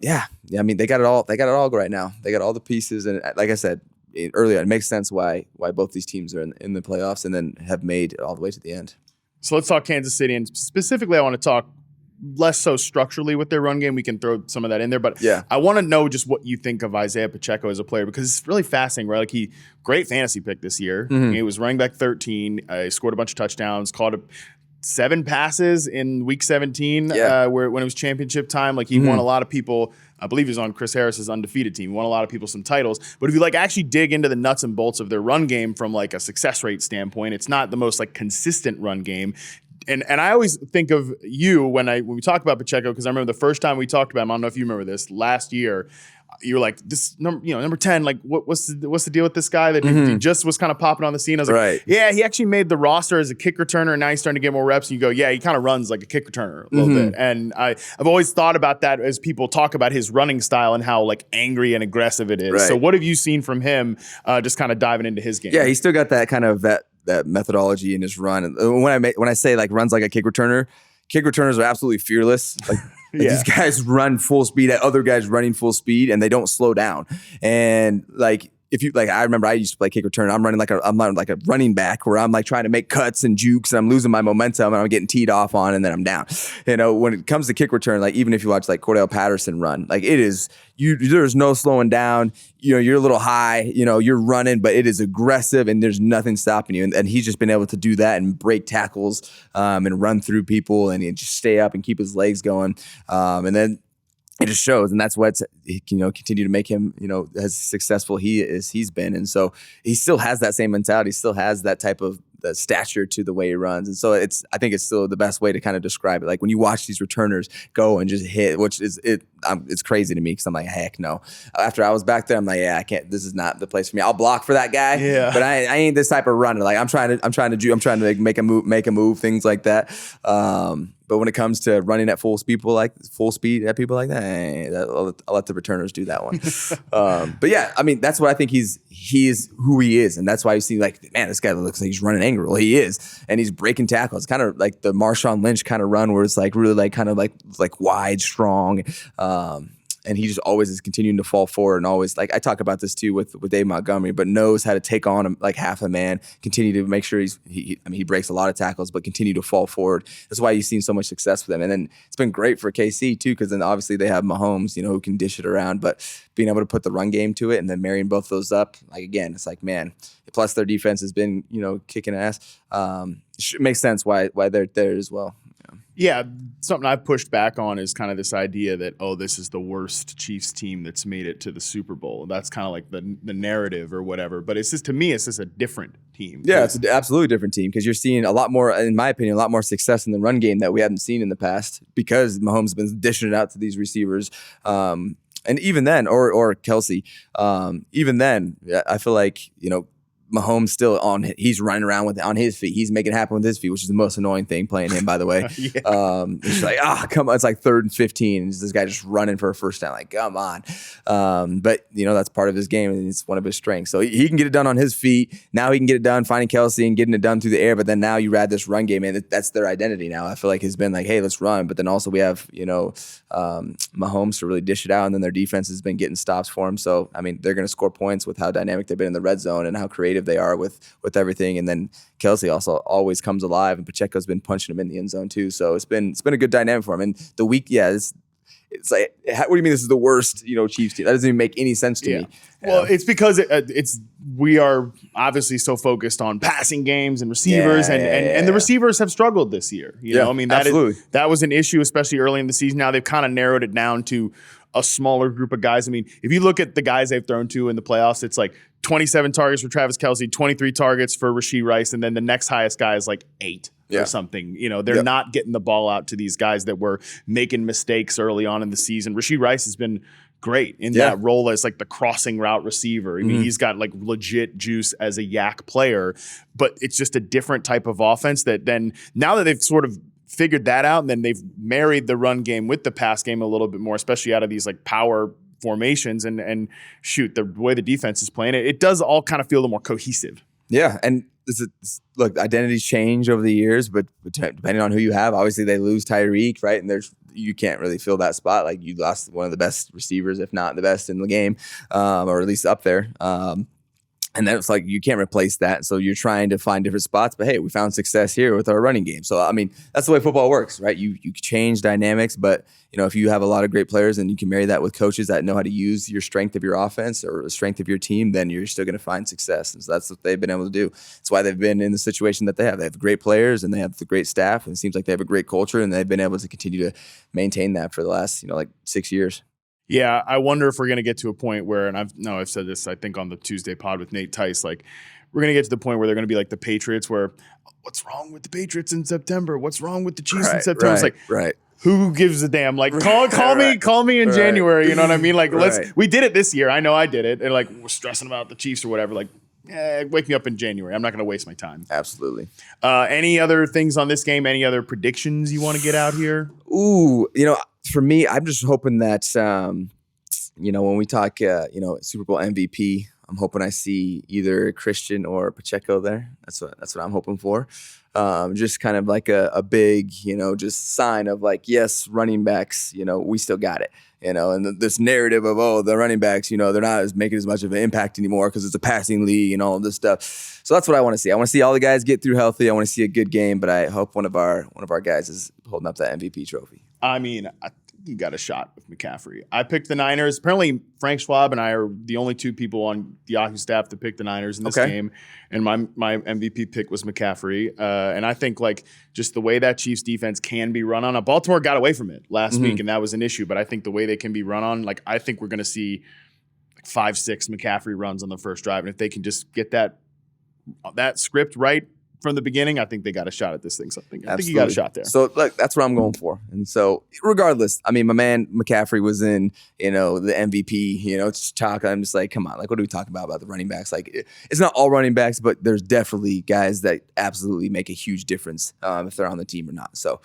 mean, they got it all. They got it all right now. They got all the pieces, and like I said earlier, it makes sense why both these teams are in the playoffs and then have made it all the way to the end. So let's talk Kansas City, and specifically, I want to talk less so structurally with their run game. We can throw some of that in there, but I want to know just what you think of Isaiah Pacheco as a player, because it's really fascinating, right? Like great fantasy pick this year. Mm-hmm. He was running back 13. He scored a bunch of touchdowns, caught 7 passes in week 17 when it was championship time. Like he won a lot of people. I believe he was on Chris Harris's undefeated team. He won a lot of people some titles. But if you actually dig into the nuts and bolts of their run game from like a success rate standpoint, it's not the most consistent run game. And I always think of you when we talk about Pacheco, because I remember the first time we talked about him, I don't know if you remember this, last year, you were like, this number 10, like what's the deal with this guy that he just was kind of popping on the scene? I was like, he actually made the roster as a kick returner, and now he's starting to get more reps. And you go, he kind of runs like a kick returner a little bit. And I've always thought about that as people talk about his running style and how angry and aggressive it is. Right. So what have you seen from him just kind of diving into his game? Yeah, he's still got that kind of that methodology in his run. And when I say runs like a kick returner, kick returners are absolutely fearless. These guys run full speed at other guys running full speed, and they don't slow down. And if you I remember I used to play kick return. I'm running like a running back where I'm trying to make cuts and jukes, and I'm losing my momentum, and I'm getting teed off on, and then I'm down. When it comes to kick return, even if you watch Cordell Patterson run, it is there's no slowing down. You're a little high. You're running, but it is aggressive, and there's nothing stopping you. And he's just been able to do that and break tackles and run through people and just stay up and keep his legs going. And then it just shows, and that's what's continue to make him as successful he's been. And so he still has that same mentality, still has that type of stature to the way he runs. And so I think it's still the best way to kind of describe it. When you watch these returners go and just hit, which is it's crazy to me, because I'm like, heck no. After I was back there, I'm like, I can't. This is not the place for me. I'll block for that guy, but I ain't this type of runner. I'm trying to make a move, things like that. But when it comes to running at full speed at people like that, I'll let the returners do that one. But yeah, I mean, that's what I think he is who he is. And that's why you see man, this guy looks like he's running angry. Well, he is. And he's breaking tackles. It's kind of like the Marshawn Lynch kind of run, where it's really kind of wide, strong. And he just always is continuing to fall forward, and always I talk about this too with Dave Montgomery, but knows how to take on him half a man, continue to make sure he breaks a lot of tackles, but continue to fall forward. That's why you've seen so much success with him. And then it's been great for KC too, because then obviously they have Mahomes, who can dish it around, but being able to put the run game to it and then marrying both those up, again, it's man. Plus their defense has been kicking ass. It makes sense why they're there as well. Yeah, something I've pushed back on is kind of this idea that, oh, this is the worst Chiefs team that's made it to the Super Bowl. That's kind of like the narrative or whatever. But it's just, to me, it's just a different team. Yeah, it's an absolutely different team because you're seeing a lot more, in my opinion, a lot more success in the run game that we haven't seen in the past because Mahomes has been dishing it out to these receivers. And even then, or Kelsey, even then, I feel like, Mahomes still he's running around on his feet. He's making it happen with his feet, which is the most annoying thing playing him, by the way. Yeah. It's like, come on. It's like 3rd and 15. And this guy just running for a first down. Like, come on. But, that's part of his game and it's one of his strengths. So he can get it done on his feet. Now he can get it done finding Kelsey and getting it done through the air. But then now you add this run game and that's their identity now. I feel like it's been like, hey, let's run. But then also we have, Mahomes to really dish it out. And then their defense has been getting stops for him. So, they're going to score points with how dynamic they've been in the red zone and how creative they are with everything. And then Kelsey also always comes alive, and Pacheco's been punching him in the end zone too. So it's been a good dynamic for him. And the week, it's like, what do you mean this is the worst, Chiefs team? That doesn't even make any sense to me. Well, it's because we are obviously so focused on passing games and receivers, and the receivers have struggled this year. That was an issue, especially early in the season. Now they've kind of narrowed it down to a smaller group of guys. If you look at the guys they've thrown to in the playoffs, it's like 27 targets for Travis Kelce, 23 targets for Rashee Rice, and then the next highest guy is like 8 or something. They're not getting the ball out to these guys that were making mistakes early on in the season. Rashee Rice has been great in that role as like the crossing route receiver. He's got like legit juice as a yak player, but it's just a different type of offense that then now that they've sort of figured that out, and then they've married the run game with the pass game a little bit more, especially out of these like power formations and shoot, the way the defense is playing it does all kind of feel a little more cohesive. Yeah, and look, identities change over the years, but depending on who you have, obviously they lose Tyreek, right? And you can't really fill that spot. Like you lost one of the best receivers, if not the best in the game, or at least up there. And then it's like you can't replace that. So you're trying to find different spots. But hey, we found success here with our running game. So that's the way football works, right? You change dynamics, but if you have a lot of great players and you can marry that with coaches that know how to use your strength of your offense or the strength of your team, then you're still going to find success. And so that's what they've been able to do. That's why they've been in the situation that they have. They have great players and they have the great staff, and it seems like they have a great culture, and they've been able to continue to maintain that for the last 6 years. Yeah, I wonder if we're going to get to a point where, and I've said this, I think on the Tuesday pod with Nate Tice, like we're going to get to the point where they're going to be like the Patriots, where what's wrong with the Patriots in September? What's wrong with the Chiefs in September? It's like, who gives a damn? Like call me in January. You know what I mean? Like we did it this year. I know I did it. And like we're stressing about the Chiefs or whatever. Like, wake me up in January. I'm not going to waste my time. Absolutely. Any other things on this game? Any other predictions you want to get out here? Ooh, for me, I'm just hoping that, when we talk, Super Bowl MVP, I'm hoping I see either Christian or Pacheco there. That's what I'm hoping for. Just kind of like a big, just sign of like, yes, running backs, we still got it. And this narrative of, the running backs, they're not making as much of an impact anymore because it's a passing league and all of this stuff. So that's what I want to see. I want to see all the guys get through healthy. I want to see a good game, but I hope one of our guys is holding up that MVP trophy. I think you got a shot with McCaffrey. I picked the Niners. Apparently, Frank Schwab and I are the only two people on the Yahoo staff to pick the Niners in this game. And my MVP pick was McCaffrey. And I think like just the way that Chiefs defense can be run on. Baltimore got away from it last week, and that was an issue. But I think the way they can be run on, like I think we're going to see like 5-6 McCaffrey runs on the first drive. And if they can just get that script right from the beginning, I think they got a shot at this thing. So I think you got a shot there. So look, that's what I'm going for. And so regardless, my man McCaffrey was in, the MVP, talk. I'm just like, come on, like what are we talking about the running backs? Like it's not all running backs, but there's definitely guys that absolutely make a huge difference if they're on the team or not. So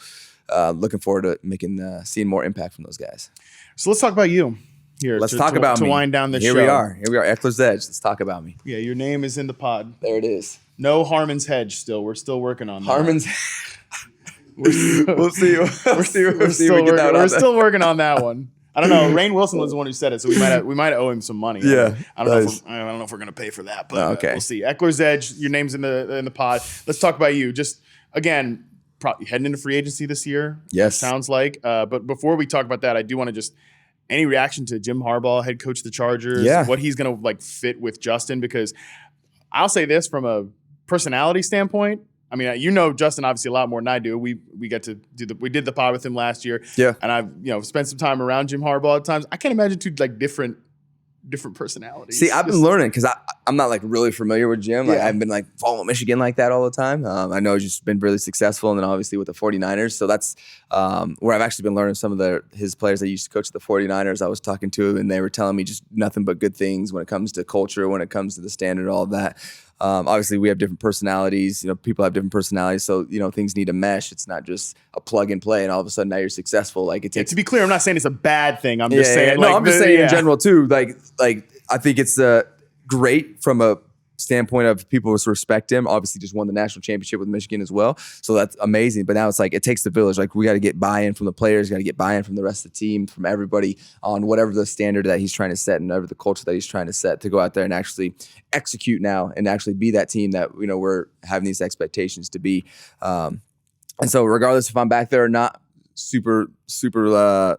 looking forward to seeing more impact from those guys. So let's talk about you. Let's talk about me. To wind down the show. Here we are. Ekeler's Edge. Let's talk about me. Yeah, your name is in the pod. There it is. No Harmon's Hedge still. We're still working on that. Harmon's We'll see. We're still working on that one. I don't know. Rainn Wilson was the one who said it, so we might owe him some money. Yeah. I don't know if we're gonna pay for that, but we'll see. Ekeler's Edge, your name's in the pod. Let's talk about you. Just again, probably heading into free agency this year. Yes. Sounds like. But before we talk about that, I do want to just any reaction to Jim Harbaugh, head coach of the Chargers, what he's gonna like fit with Justin, because I'll say this from a personality standpoint, I mean, you know Justin obviously a lot more than I do. We get to we did the pod with him last year. Yeah. And I've spent some time around Jim Harbaugh at times. I can't imagine two like different personalities. See, I've been learning because I'm not like really familiar with Jim. Like I haven't been like following Michigan like that all the time. I know he's just been really successful, and then obviously with the 49ers. So that's where I've actually been learning some of his players that used to coach at the 49ers. I was talking to him, and they were telling me just nothing but good things when it comes to culture, when it comes to the standard, all of that. Obviously, we have different personalities. People have different personalities, so things need to mesh. It's not just a plug and play, and all of a sudden now you're successful. Like it takes. To be clear, I'm not saying it's a bad thing. I'm just saying. No, I'm just saying in general too. Like I think it's great from a standpoint of people who respect him. Obviously, just won the national championship with Michigan as well, so that's amazing. But now it's like it takes the village. Like we got to get buy-in from the players, got to get buy-in from the rest of the team, from everybody on whatever the standard that he's trying to set and whatever the culture that he's trying to set to go out there and actually execute now and actually be that team that we're having these expectations to be. And so, regardless if I'm back there or not, super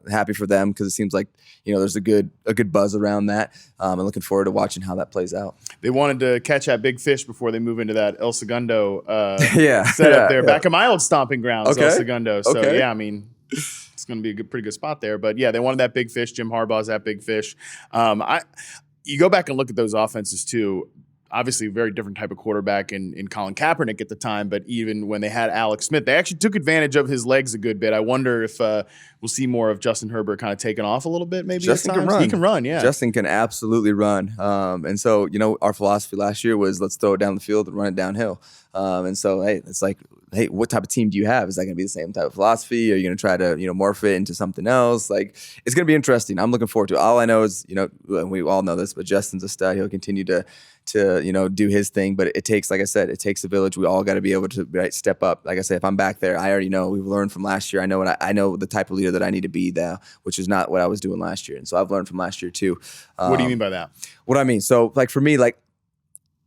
happy for them because it seems like there's a good buzz around that. I'm looking forward to watching how that plays out. They wanted to catch that big fish before they move into that El Segundo setup there. Back at my old stomping grounds, El Segundo. So I mean, it's going to be a pretty good spot there. But yeah, they wanted that big fish. Jim Harbaugh's that big fish. You go back and look at those offenses too. Obviously, a very different type of quarterback in Colin Kaepernick at the time, but even when they had Alex Smith, they actually took advantage of his legs a good bit. I wonder if we'll see more of Justin Herbert kind of taking off a little bit maybe Justin at times. Can run. He can run, yeah. Justin can absolutely run. And so, our philosophy last year was let's throw it down the field and run it downhill. And so, hey, it's like, hey, what type of team do you have? Is that going to be the same type of philosophy? Are you going to try to, morph it into something else? Like, it's going to be interesting. I'm looking forward to it. All I know is, we all know this, but Justin's a stud. He'll continue to do his thing. But it takes, like I said, it takes a village. We all got to be able to step up. Like I say, if I'm back there, I already know. We've learned from last year. I know I know the type of leader that I need to be now, which is not what I was doing last year. And so I've learned from last year too. What do you mean by that? What I mean, so like for me, like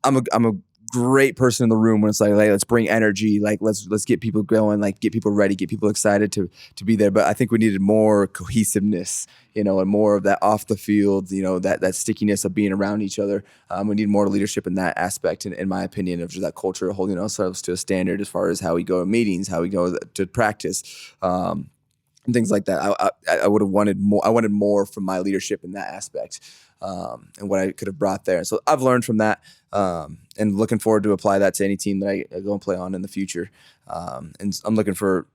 I'm a great person in the room when it's like, hey, let's bring energy, like let's get people going, like get people ready, get people excited to be there. But I think we needed more cohesiveness, and more of that off the field, that stickiness of being around each other. We need more leadership in that aspect, in my opinion, of just that culture of holding ourselves to a standard as far as how we go to meetings, how we go to practice, and things like that. I would have wanted more. I wanted more from my leadership in that aspect. And what I could have brought there. So I've learned from that, and looking forward to apply that to any team that I go and play on in the future. And I'm looking for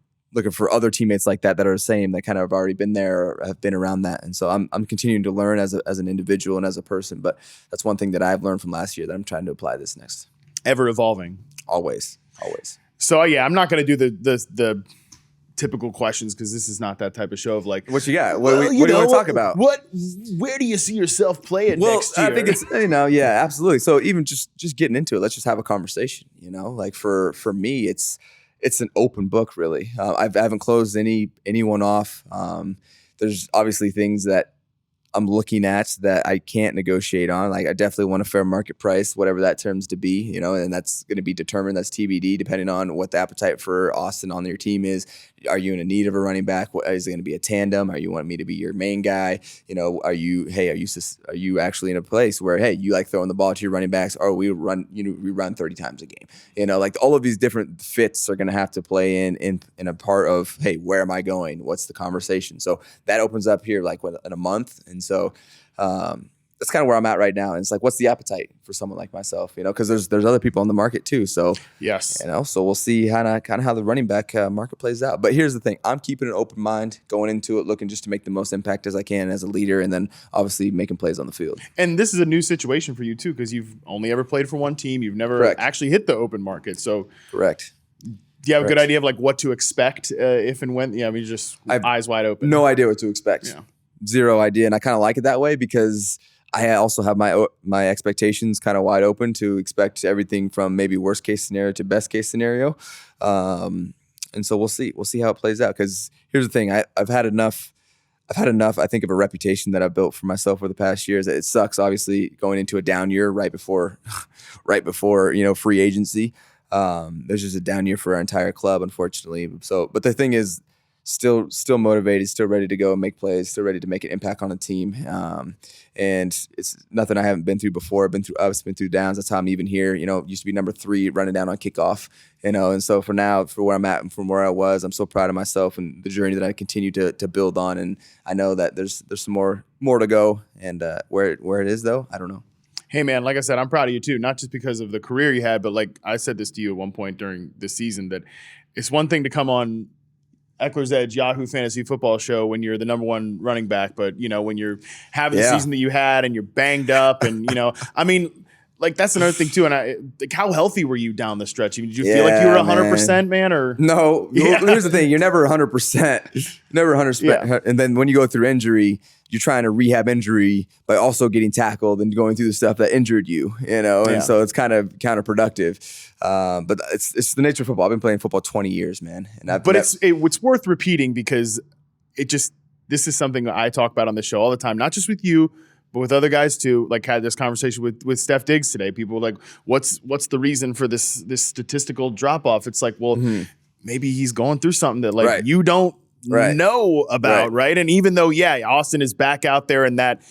other teammates like that are the same, that kind of have already been there or have been around that. And so I'm continuing to learn as an individual and as a person. But that's one thing that I've learned from last year that I'm trying to apply this next. Ever evolving. Always. So yeah, I'm not going to do the typical questions because this is not that type of show of like, what you got? What do you want to talk about? Where do you see yourself playing next year? I think it's yeah, absolutely. So even just getting into it, let's just have a conversation. Like for me, it's an open book really. I haven't closed anyone off. There's obviously things that I'm looking at that I can't negotiate on. Like I definitely want a fair market price, whatever that terms to be, and that's going to be determined. That's TBD, depending on what the appetite for Ausitn on your team is. Are you in a need of a running back? Is it going to be a tandem? Are you want me to be your main guy? Are you actually in a place where, hey, you like throwing the ball to your running backs, or we run 30 times a game? Like all of these different fits are going to have to play in a part of, hey, where am I going? What's the conversation? So that opens up here like in a month. And so that's kind of where I'm at right now. And it's like, what's the appetite for someone like myself? Because there's other people on the market too. So yes, so we'll see kind of how the running back market plays out. But here's the thing: I'm keeping an open mind going into it, looking just to make the most impact as I can as a leader, and then obviously making plays on the field. And this is a new situation for you too, because you've only ever played for one team. You've never actually hit the open market. So correct. Do you have a good idea of like what to expect if and when? Yeah, I mean, just eyes wide open. No idea what to expect. Yeah. Zero idea, and I kind of like it that way because I also have my expectations kind of wide open to expect everything from maybe worst case scenario to best case scenario, and so we'll see how it plays out. Because here's the thing: I've had enough. I think of a reputation that I've built for myself over the past years. It sucks, obviously, going into a down year right before free agency. There's just a down year for our entire club, unfortunately. So, but the thing is, still motivated, still ready to go and make plays, still ready to make an impact on a team. And it's nothing I haven't been through before. I've been through ups, been through downs. That's how I'm even here. Used to be number 3 running down on kickoff, and so for now, for where I'm at and from where I was, I'm so proud of myself and the journey that I continue to build on. And I know that there's some more to go, and where it is though, I don't know. Hey man, like I said, I'm proud of you too, not just because of the career you had, but like I said this to you at one point during this season, that it's one thing to come on Ekeler's Edge Yahoo Fantasy Football Show when you're the number 1 running back, but when you're having the season that you had and you're banged up, and I mean, like that's another thing too. And how healthy were you down the stretch? Did you feel like you were 100%, man? Or no? Here's the thing: you're never 100%, never 100%. Yeah. And then when you go through injury, you're trying to rehab injury by also getting tackled and going through the stuff that injured you, and so it's kind of counterproductive. But it's the nature of football. I've been playing football 20 years, man. It's worth repeating because this is something that I talk about on the show all the time, not just with you, but with other guys too. Like had this conversation with Steph Diggs today. People were like, what's the reason for this statistical drop off? It's like, well, maybe he's going through something that you don't know about, right? And even though, Austin is back out there in that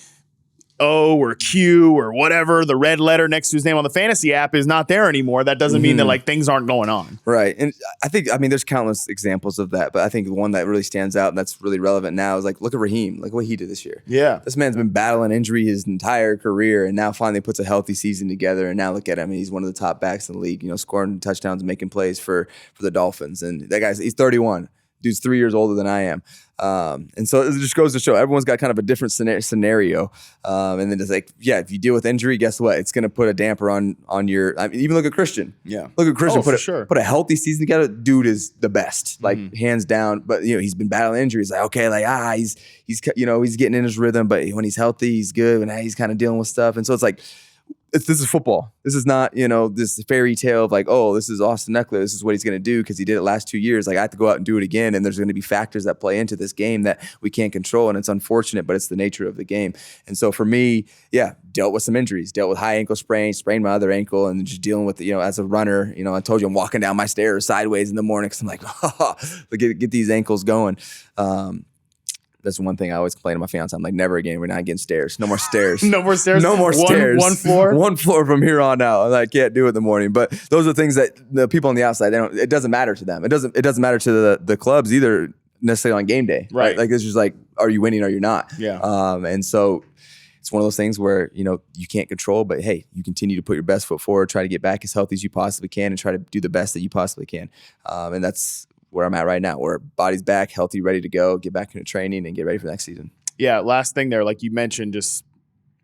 O or Q or whatever, the red letter next to his name on the fantasy app is not there anymore. That doesn't mean that like things aren't going on. Right. And I mean, there's countless examples of that, but I think the one that really stands out and that's really relevant now is like, look at Raheem, like what he did this year. Yeah. This man's been battling injury his entire career and now finally puts a healthy season together. And now look at him. He's one of the top backs in the league, scoring touchdowns and making plays for the Dolphins. And that he's 31. Dude's 3 years older than I am. And so it just goes to show everyone's got kind of a different scenario. And then it's like, if you deal with injury, guess what? It's going to put a damper on your, even look at Christian. Yeah. Look at Christian. Put a healthy season together. Dude is the best, like hands down. But, he's been battling injuries. Like, okay, like, he's getting in his rhythm, but when he's healthy, he's good. And he's kind of dealing with stuff. And so it's like, this is football. This is not, this fairy tale of like, oh, this is Austin Ekeler. This is what he's going to do because he did it last 2 years. Like I have to go out and do it again. And there's going to be factors that play into this game that we can't control. And it's unfortunate, but it's the nature of the game. And so for me, dealt with some injuries, dealt with high ankle sprained my other ankle and just dealing with, as a runner, I told you I'm walking down my stairs sideways in the morning because I'm like, get these ankles going. That's one thing I always complain to my fiance. I'm like, never again. We're not getting stairs. No more stairs. No more stairs. No more stairs. One floor. One floor from here on out. I can't do it in the morning. But those are things that the people on the outside, it doesn't matter to them. It doesn't matter to the clubs either necessarily on game day. Right. Like it's just like, are you winning or you're not? Yeah. And so it's one of those things where, you can't control, but hey, you continue to put your best foot forward, try to get back as healthy as you possibly can and try to do the best that you possibly can. And that's where I'm at right now, where body's back, healthy, ready to go, get back into training and get ready for next season. Yeah, last thing there, like you mentioned, just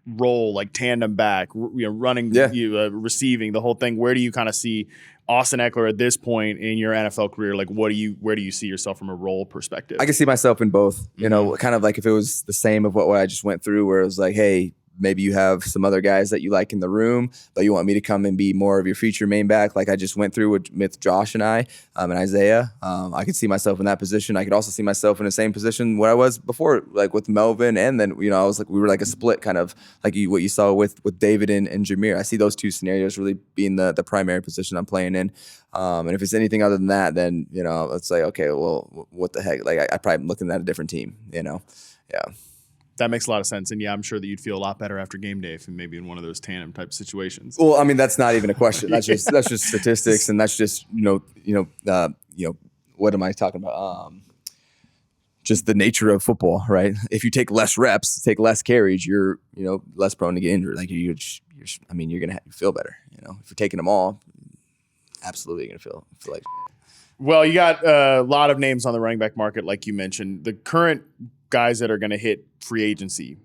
roll, like tandem back, running, receiving, the whole thing. Where do you kind of see Austin Ekeler at this point in your NFL career? Like, where do you see yourself from a role perspective? I can see myself in both, kind of like if it was the same of what I just went through, where it was like, hey, maybe you have some other guys that you like in the room, but you want me to come and be more of your feature main back like I just went through with Josh and I and Isaiah. I could see myself in that position. I could also see myself in the same position where I was before, like with Melvin. And then, I was like, we were like a split kind of like what you saw with David and Jameer. I see those two scenarios really being the primary position I'm playing in. And if it's anything other than that, then, it's like, okay, well, what the heck? Like I probably am looking at a different team, Yeah. That makes a lot of sense. And I'm sure that you'd feel a lot better after game day if maybe in one of those tandem type situations. Well, I mean, that's not even a question. That's just statistics. And that's just, what am I talking about? Just the nature of football, right? If you take less reps, take less carries, you're, less prone to get injured. Like you're going to feel better. If you're taking them all, absolutely you're going to feel like. Well, you got a lot of names on the running back market, like you mentioned. The current guys that are going to hit free agency,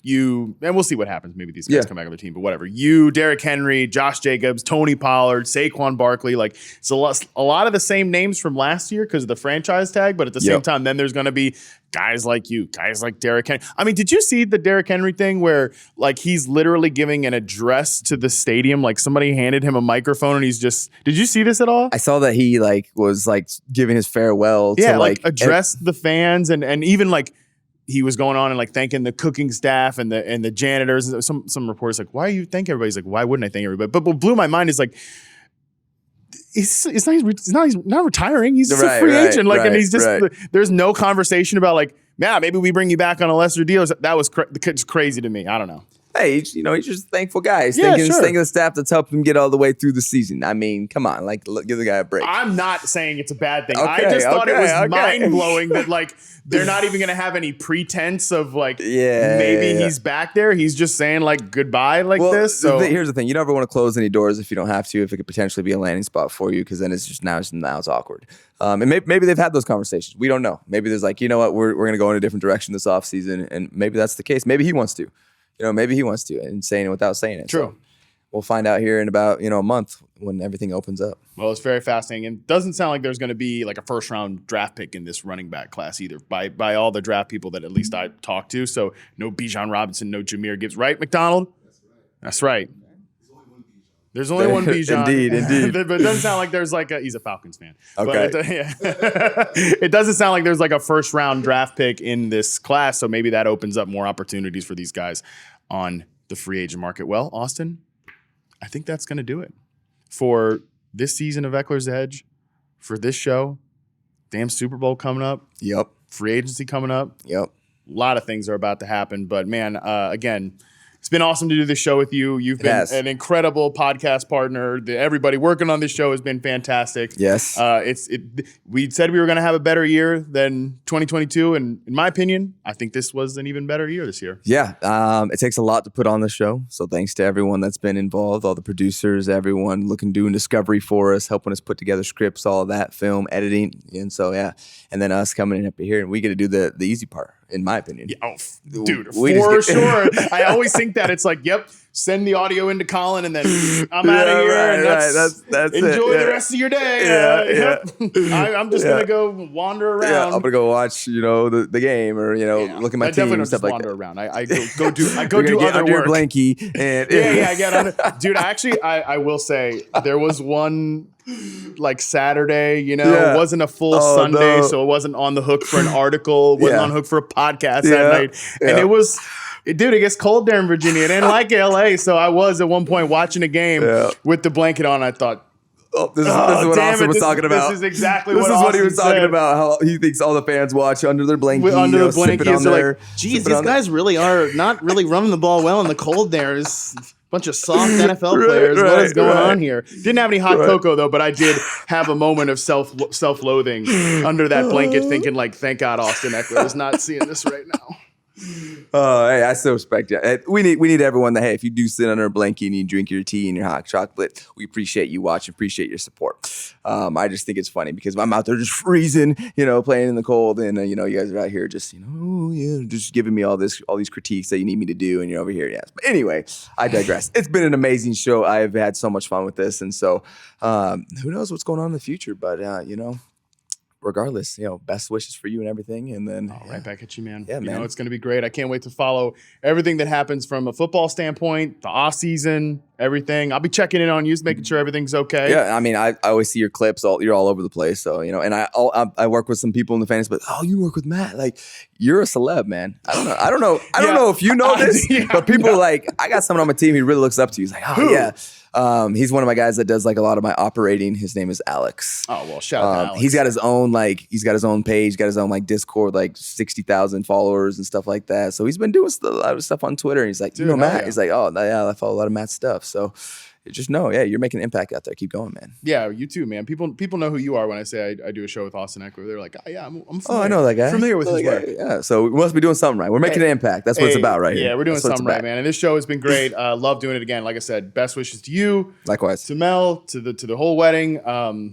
and we'll see what happens. Maybe these guys come back on the team, but whatever. You, Derrick Henry, Josh Jacobs, Tony Pollard, Saquon Barkley, like it's a lot of the same names from last year because of the franchise tag, but at the same time, then there's going to be guys like you, guys like Derrick Henry. I mean, did you see the Derrick Henry thing where like he's literally giving an address to the stadium? Like somebody handed him a microphone and did you see this at all? I saw that he was giving his farewell to address the fans and even like he was going on and like thanking the cooking staff and the janitors. And some reporters like, why are you thanking everybody? He's like, why wouldn't I thank everybody? But what blew my mind is like, he's not retiring. He's just a free agent. And he's just there's no conversation about like, yeah, maybe we bring you back on a lesser deal. That was it's crazy to me. I don't know. Hey, he's just a thankful guy. He's thinking of the staff that's helped him get all the way through the season. I mean, come on, like give the guy a break. I'm not saying it's a bad thing. I just thought it was mind blowing that like they're not even gonna have any pretense of like maybe he's back there. He's just saying like goodbye this. So here's the thing: you never want to close any doors if you don't have to. If it could potentially be a landing spot for you, because then it's just now it's awkward. And maybe they've had those conversations. We don't know. Maybe there's like, you know what, we're gonna go in a different direction this offseason, and maybe that's the case. Maybe he wants to. Maybe he wants to, and saying it without saying it. True. So we'll find out here in about a month when everything opens up. Well, it's very fascinating, and doesn't sound like there's going to be like a first round draft pick in this running back class either. By all the draft people that at least I talked to, so no Bijan Robinson, no Jahmyr Gibbs, right, McDonald? That's right. There's only one Bijan. Indeed. But it doesn't sound like there's like he's a Falcons fan. Okay. But it doesn't sound like there's like a first round draft pick in this class. So maybe that opens up more opportunities for these guys on the free agent market. Well, Austin, I think that's going to do it for this season of Ekeler's Edge, for this show. Damn Super Bowl coming up. Yep. Free agency coming up. Yep. A lot of things are about to happen. But man, again, it's been awesome to do this show with you. You've been an incredible podcast partner. Everybody working on this show has been fantastic. Yes. We said we were going to have a better year than 2022. And in my opinion, I think this was an even better year this year. Yeah. It takes a lot to put on the show. So thanks to everyone that's been involved, all the producers, everyone doing discovery for us, helping us put together scripts, all of that, film, editing. And so, yeah. And then us coming in up here, and we get to do the easy part, in my opinion. Yeah, dude, for sure. I always think that it's like, yep, send the audio into Colin, and then I'm out of here. Right, and that's enjoy it. the rest of your day. I'm just gonna go wander around. Yeah, I'm gonna go watch, the game, or look at my team and stuff like that. Wander around. I go do other work. Blanky and I get on it, dude. I will say there was one like Saturday, it wasn't a full Sunday, so it wasn't on the hook for an article, wasn't on hook for a podcast that night, and it was. Dude, it gets cold there in Virginia. It ain't like LA. So I was at one point watching a game with the blanket on. I thought, this is what Austin was talking about. This is exactly what Austin he was talking about. How he thinks all the fans watch under their blanket. Under the blanket. So like, geez, these guys really are not really running the ball well in the cold there. It's a bunch of soft NFL players. What is going on here? Didn't have any hot cocoa, though, but I did have a moment of self-loathing under that blanket, thinking like, thank God Austin Ekeler is not seeing this right now. Hey, I still respect you. We need everyone that, hey, if you do sit under a blanket and you drink your tea and your hot chocolate, we appreciate you watching, appreciate your support. I just think it's funny because I'm out there just freezing, playing in the cold, and you guys are out here just, just giving me all these critiques that you need me to do, and you're over here, yes. But anyway, I digress. It's been an amazing show. I've had so much fun with this, and so who knows what's going on in the future, but regardless, best wishes for you and everything. And then right back at you, man. Yeah, man. It's going to be great. I can't wait to follow everything that happens from a football standpoint, the off season, everything. I'll be checking in on you, making sure everything's okay. Yeah, I mean, I always see your clips. You're all over the place. So, and I work with some people in the fantasy, but you work with Matt. Like, you're a celeb, man. I don't know if you know this, but people like, I got someone on my team who really looks up to you. He's like, yeah. He's one of my guys that does like a lot of my operating. His name is Alex. Oh, well, shout out to Alex. He's got his own page, got his own like Discord, like 60,000 followers and stuff like that. So he's been doing a lot of stuff on Twitter. And he's like, Matt? Yeah. He's like, oh, yeah, I follow a lot of Matt's stuff. So just know, you're making an impact out there. Keep going, man. Yeah, you too, man. People know who you are when I say I do a show with Austin Ekeler. They're like, I'm familiar. Oh, I know that guy. Familiar with his work. Yeah, so we must be doing something right. We're making an impact. That's what it's about, right? Yeah, we're doing something right, man. And this show has been great. Love doing it again. Like I said, best wishes to you. Likewise. To Mel, to the whole wedding.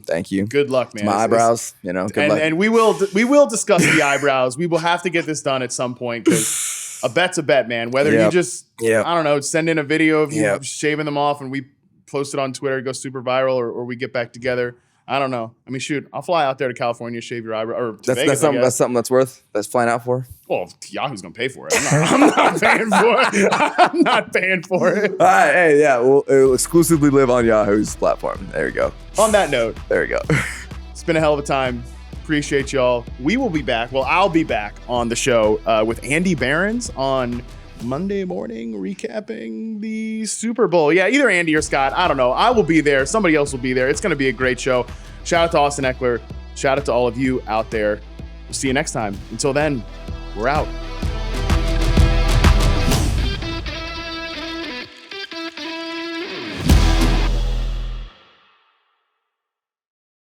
Thank you. Good luck, man. To my eyebrows, good luck. And we will discuss the eyebrows. We will have to get this done at some point because a bet's a bet, man. Whether you just, I don't know, send in a video of you shaving them off and we post it on Twitter, it goes super viral, or we get back together. I don't know. I mean, shoot, I'll fly out there to California, shave your eyebrow, or to Vegas, that's something that's flying out for. Well, Yahoo's gonna pay for it. I'm not paying for it. I'm not paying for it. All right, hey, yeah, it'll exclusively live on Yahoo's platform. There you go. On that note, there you go. It's been a hell of a time. Appreciate y'all. We will be back. Well, I'll be back on the show with Andy Behrens on Monday morning recapping the Super Bowl. Yeah, either Andy or Scott. I don't know. I will be there. Somebody else will be there. It's going to be a great show. Shout out to Austin Ekeler. Shout out to all of you out there. We'll see you next time. Until then, we're out.